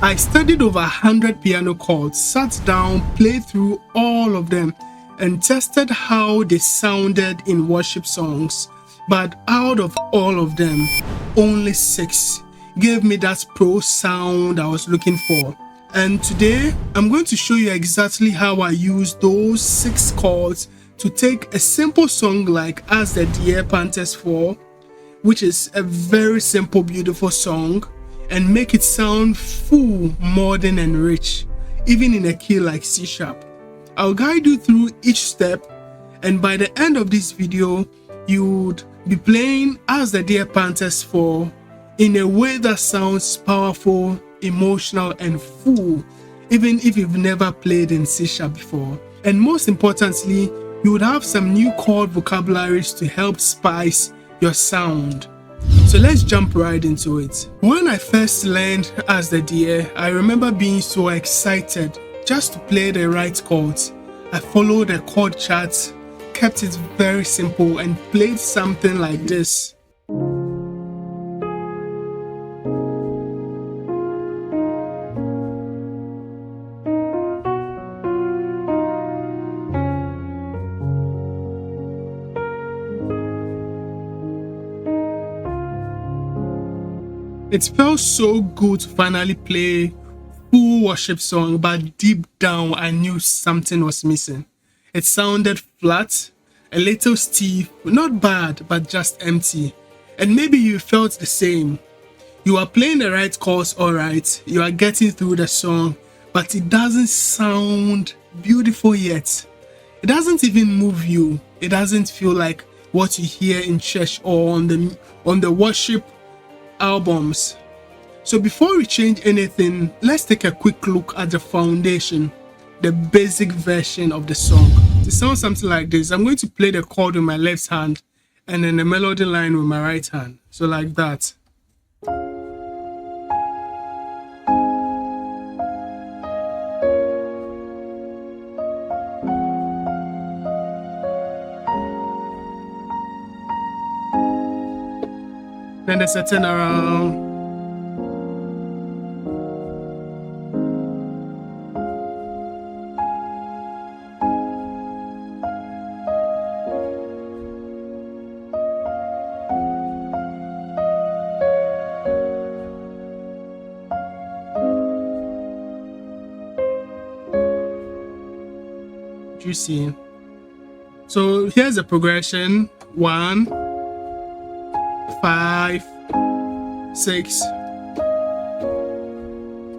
I studied over 100 piano chords, sat down, played through all of them, and tested how they sounded in worship songs. But out of all of them, only 6 gave me that pro sound I was looking for. And today, I'm going to show you exactly how I use those 6 chords to take a simple song like As the Deer Panthers Fall, which is a very simple, beautiful song, and make it sound full, modern, and rich, even in a key like C sharp. I'll guide you through each step, and by the end of this video, you would be playing As the Deer Panthers Fall in a way that sounds powerful, emotional, and full, even if you've never played in C sharp before. And most importantly, you would have some new chord vocabularies to help spice your sound. So let's jump right into it. When I first learned As the Deer, I remember being so excited just to play the right chords. I followed the chord charts, kept it very simple, and played something like this. It felt so good to finally play full worship song, but deep down I knew something was missing. It sounded flat, a little stiff, not bad, but just empty. And maybe you felt the same. You are playing the right chords, alright, you are getting through the song, but it doesn't sound beautiful yet. It doesn't even move you. It doesn't feel like what you hear in church or on the worship albums. So before we change anything, let's take a quick look at the foundation, the basic version of the song. It sounds something like this. I'm going to play the chord with my left hand and then the melody line with my right hand. So like that. Then there's a turnaround. You see. So here's the progression: 1, 5, 6,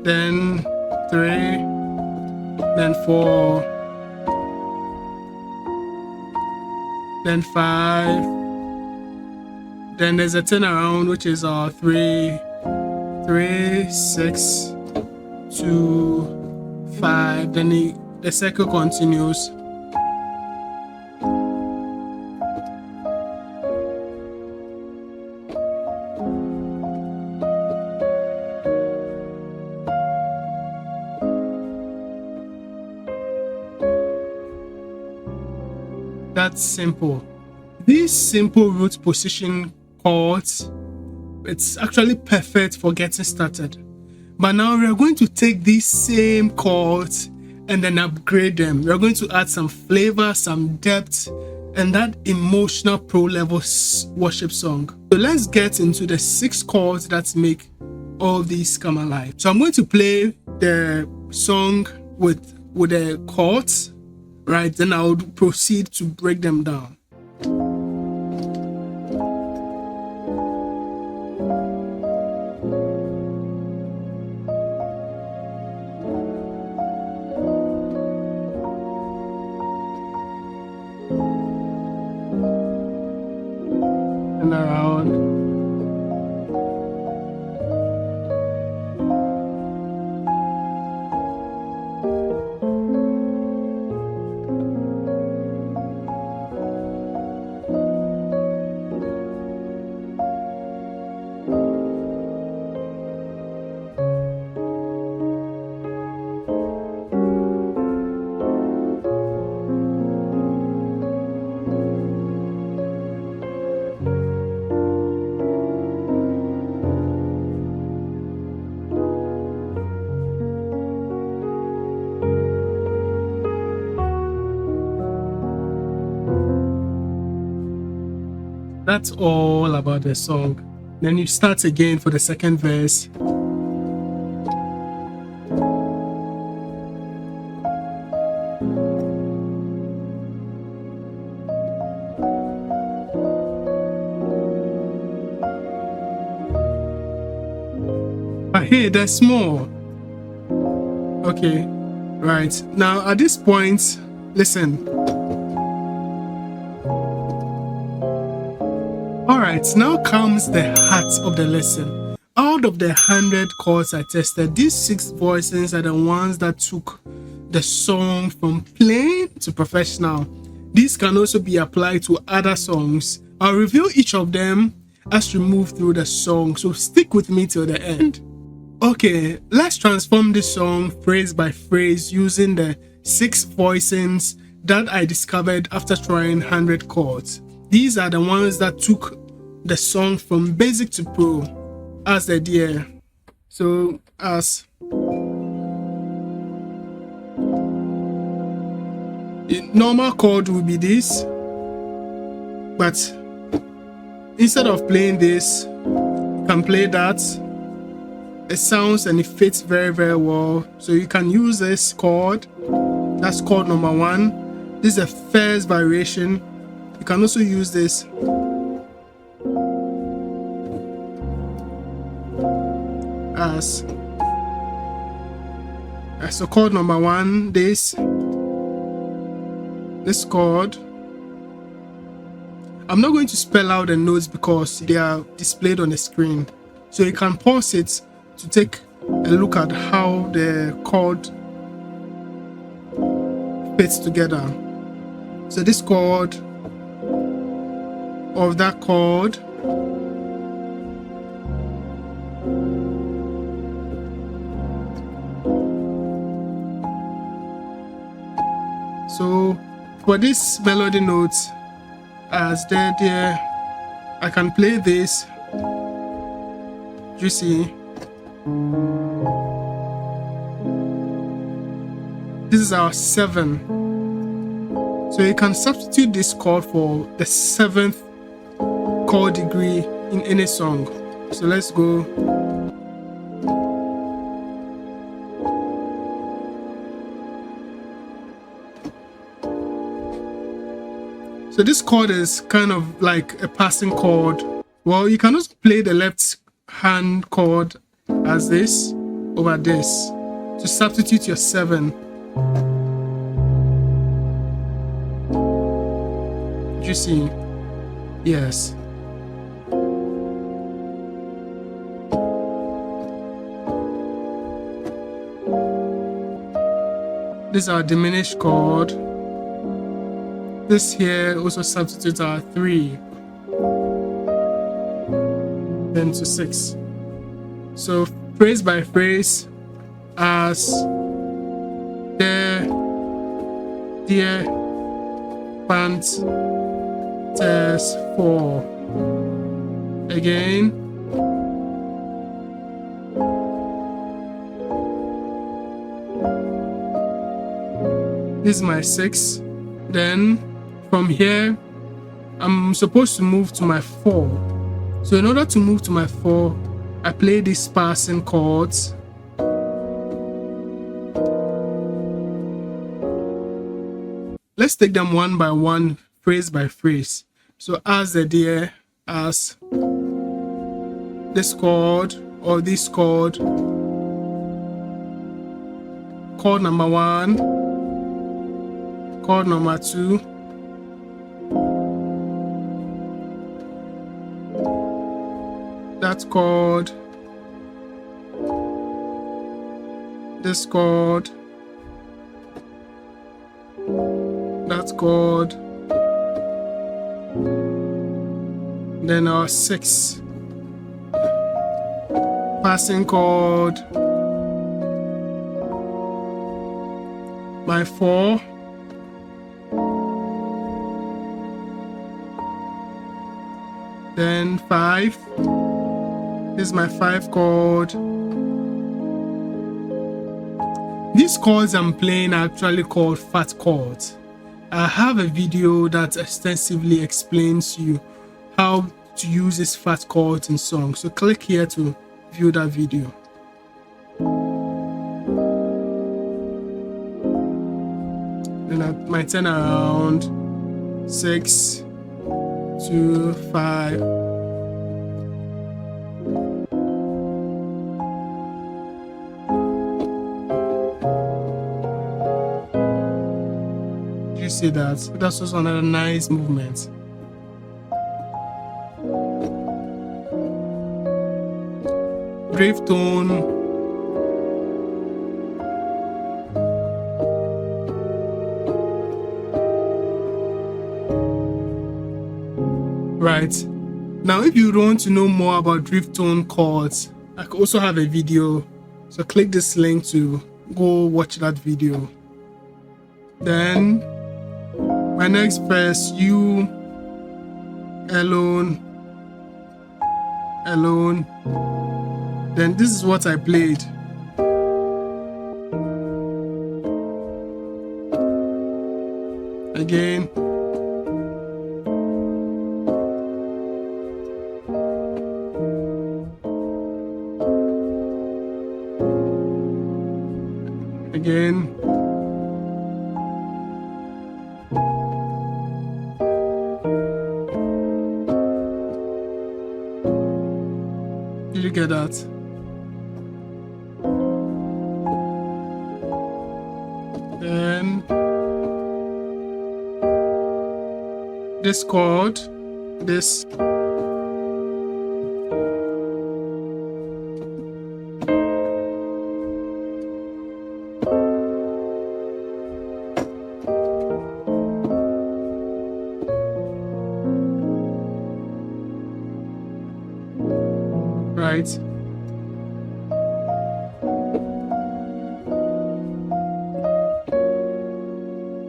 then 3, then 4, then 5, then there's a turnaround, which is 3, 6, 2, 5, then the cycle continues. That's simple. These simple root position chords, it's actually perfect for getting started. But now we are going to take these same chords and then upgrade them. We are going to add some flavor, some depth, and that emotional pro level worship song. So let's get into the 6 chords that make all these come alive. So I'm going to play the song with the chords, right? Then I'll proceed to break them down. And around. That's all about the song. Then you start again for the second verse. But hey, there's more. Okay, right. Now at this point, listen. Alright, now comes the heart of the lesson. Out of the 100 chords I tested, these 6 voicings are the ones that took the song from plain to professional. These can also be applied to other songs. I'll reveal each of them as we move through the song, so stick with me till the end. Okay, let's transform this song phrase by phrase using the 6 voicings that I discovered after trying 100 chords. These are the ones that took the song from basic to pro as the idea. So as the normal chord will be this, but instead of playing this, you can play that. It sounds and it fits very, very well. So you can use this chord. That's chord number 1. This is the first variation. You can also use this as so chord number 1. This chord. I'm not going to spell out the notes because they are displayed on the screen, so you can pause it to take a look at how the chord fits together. So this chord of that chord, so for this melody notes, as there I can play this. You see, this is our 7. So you can substitute this chord for the 7th chord degree in any song. So let's go. So this chord is kind of like a passing chord. Well, you can also play the left hand chord as this over this to substitute your 7. You see? Yes. This is our diminished chord. This here also substitutes our 3. Then to 6. So phrase by phrase, as there, dear, pant, test, for. Again. This is my 6. Then from here, I'm supposed to move to my 4. So in order to move to my 4, I play these passing chords. Let's take them one by one, phrase by phrase. So as the dear, as this chord or this chord, chord number 1, chord number 2, that chord, this chord, that chord, then our 6 passing chord, my 4, then 5. This is my 5 chord. These chords I'm playing are actually called fat chords. I have a video that extensively explains to you how to use these fat chords in songs. So click here to view that video. Then I might turn around 6 2 5. You see that? That's also another nice movement. Drift tone. Right. Now, if you want to know more about drift tone chords, I also have a video. So click this link to go watch that video. Then my next verse, you alone, alone. Then this is what I played. Again. Again. Did you get that? Then this chord, this. Right.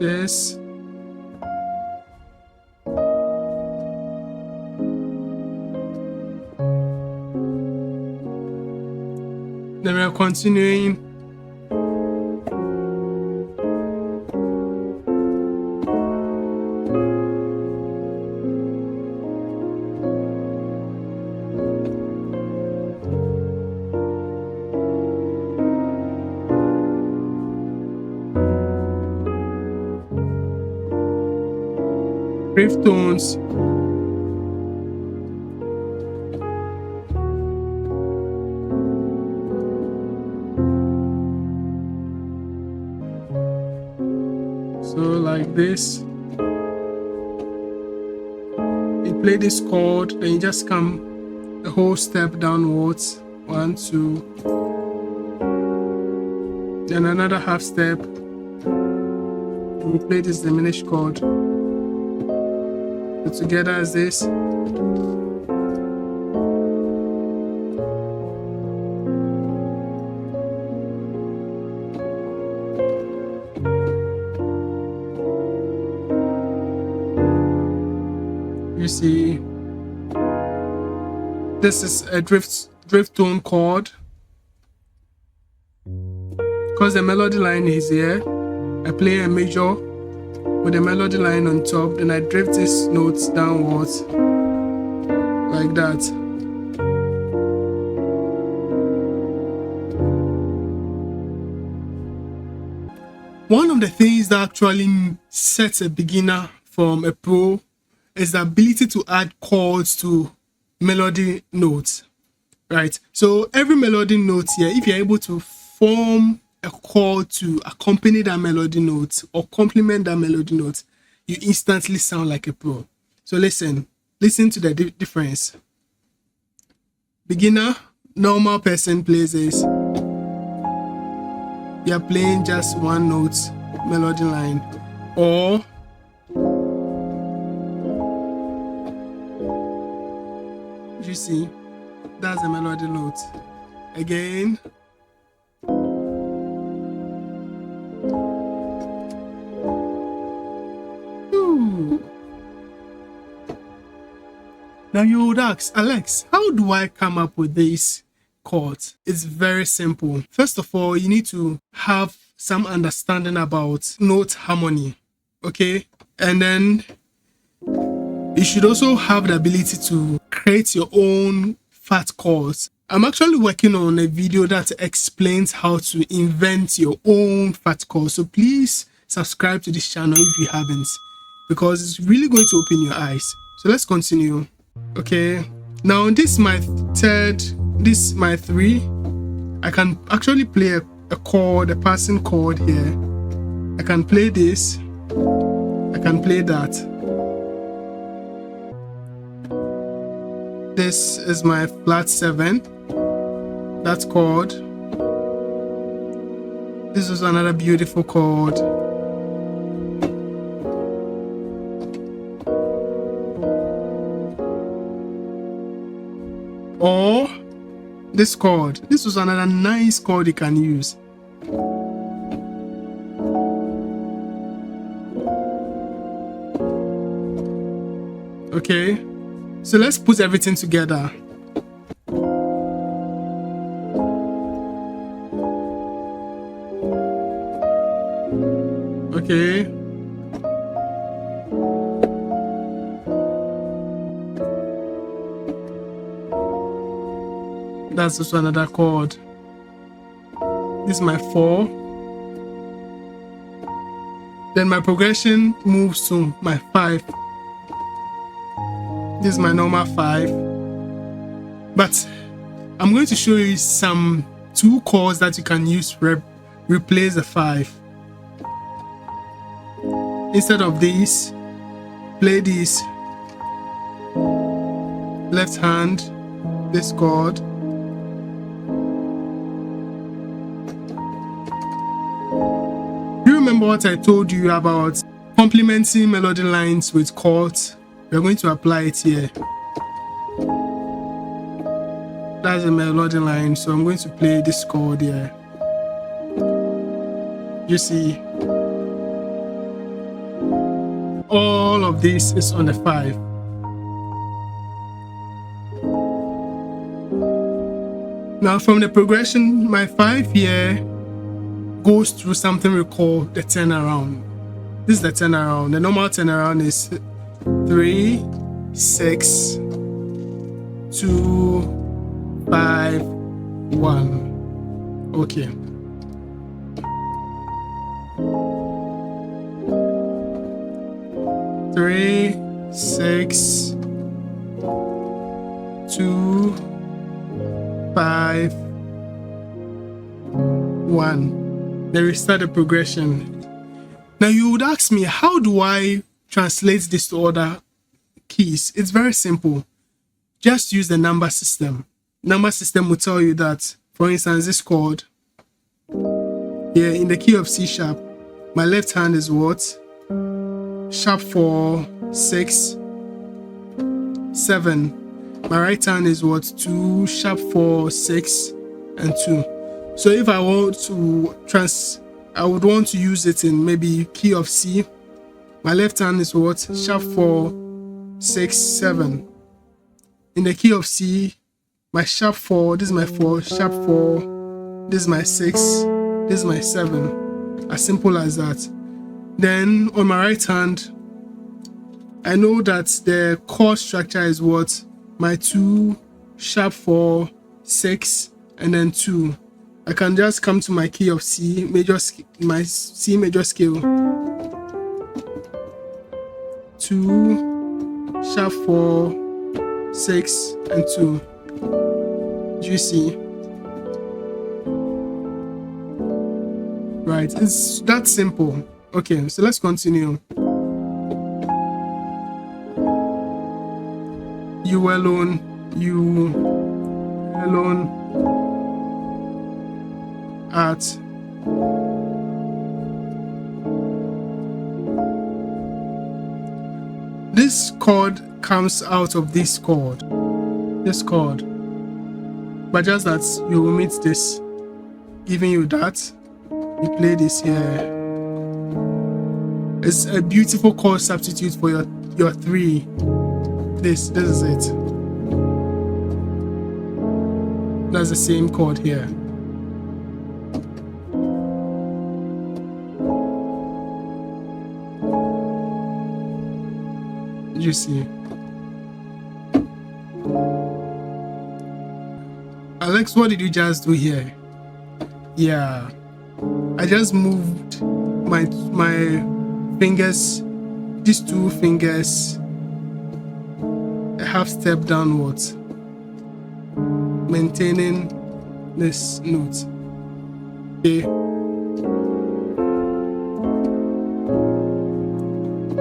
This. Then we are continuing. Drift tones. So like this. You play this chord, then you just come a whole step downwards. 1, 2. Then another half step. And you play this diminished chord. So together as this. You see, this is a drift tone chord. Because the melody line is here, I play a major with the melody line on top, then I drift these notes downwards like that. One of the things that actually sets a beginner from a pro is the ability to add chords to melody notes, right? So every melody note here, if you're able to form a chord to accompany that melody note or complement that melody note, you instantly sound like a pro. So listen to the difference. Beginner, normal person plays this. You're playing just one note melody line, or you see, that's the melody note. Again. Now you would ask, Alex, how do I come up with these chords? It's very simple. First of all, you need to have some understanding about note harmony, okay? And then You should also have the ability to create your own fat chords. I'm actually working on a video that explains how to invent your own fat chords. So please subscribe to this channel if you haven't, because it's really going to open your eyes. So let's continue. Okay, now this is my third, this is my 3. I can actually play a chord, a passing chord here. I can play this, I can play that. This is my flat 7, that's chord. This is another beautiful chord. Or this chord. This was another nice chord you can use. Okay, so let's put everything together. Okay. That's also another chord. This is my 4. Then my progression moves to my 5. This is my normal 5. But I'm going to show you some 2 chords that you can use to replace the 5. Instead of these, play this. Left hand, this chord. Remember what I told you about complementing melody lines with chords? We're going to apply it here. That's a melody line, so I'm going to play this chord here. You see, all of this is on the 5. Now from the progression, my 5 here goes through something we call the turnaround. This is the turnaround. The normal turnaround is 3, 6, 2, 5, 1. Okay. Three, 6, 2, 5, 1. Then we start the progression. Now you would ask me, how do I translate this to other keys? It's very simple. Just use the number system. Number system will tell you that, for instance, this chord here in the key of C sharp, my left hand is what? Sharp 4, 6, 7. My right hand is what? 2, sharp 4, 6, and 2. So if I want to I would want to use it in maybe key of C. My left hand is what? Sharp 4, 6, 7. In the key of C, my sharp 4, this is my 4, sharp 4, this is my 6, this is my 7. As simple as that. Then on my right hand, I know that the chord structure is what? My 2, sharp 4, 6, and then 2. I can just come to my key of C, my C major scale. 2, sharp 4, 6, and 2. Do you see? Right, it's that simple. Okay, so let's continue. You alone, at this chord comes out of this chord, but just that you omit this, giving you that. You play this here. It's a beautiful chord substitute for your 3. This is it. That's the same chord here. You see. Alex, what did you just do here? Yeah, I just moved my fingers, these two fingers, a half step downwards, maintaining this note. Okay.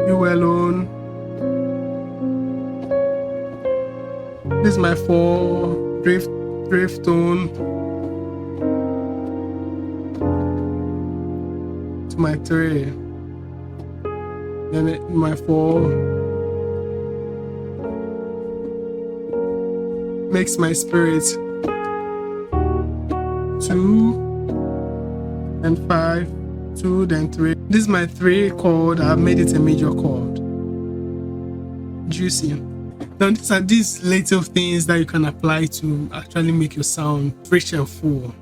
You alone. This is my 4 drift tone to my 3, then my 4 makes my spirit 2 and 5, 2 then 3. This is my 3 chord. I've made it a major chord. Juicy. Now these are these little things that you can apply to actually make your sound rich and full.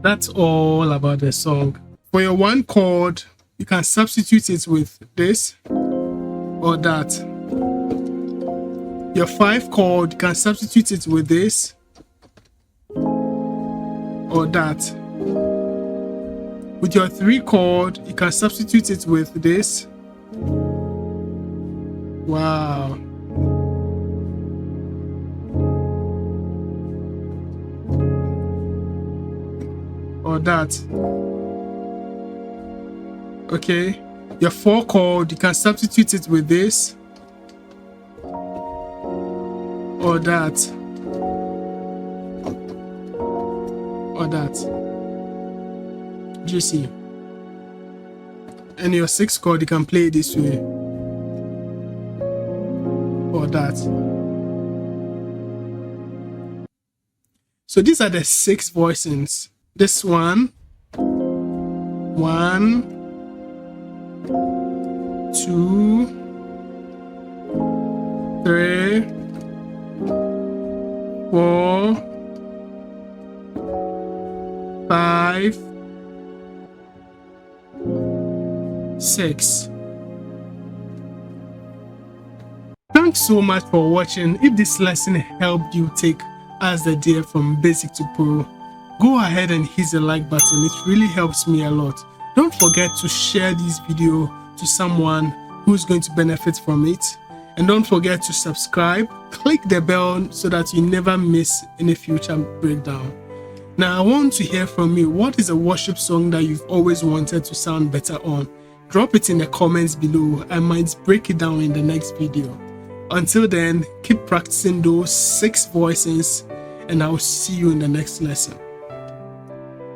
That's all about the song. For your 1 chord, you can substitute it with this or that. Your 5 chord, you can substitute it with this or that. With your 3 chord, you can substitute it with this. Wow. Or that. Okay, your 4 chord, you can substitute it with this or that or that. Juicy. And your 6 chord, you can play it this way or that. So these are the 6 voicings. This one, 1, 2, 3, 4, 5, 6. Thanks so much for watching. If this lesson helped you take As the Deer from basic to pro, go ahead and hit the like button. It really helps me a lot. Don't forget to share this video to someone who's going to benefit from it. And don't forget to subscribe. Click the bell so that you never miss any future breakdown. Now, I want to hear from you. What is a worship song that you've always wanted to sound better on? Drop it in the comments below. I might break it down in the next video. Until then, keep practicing those 6 voicings, and I'll see you in the next lesson.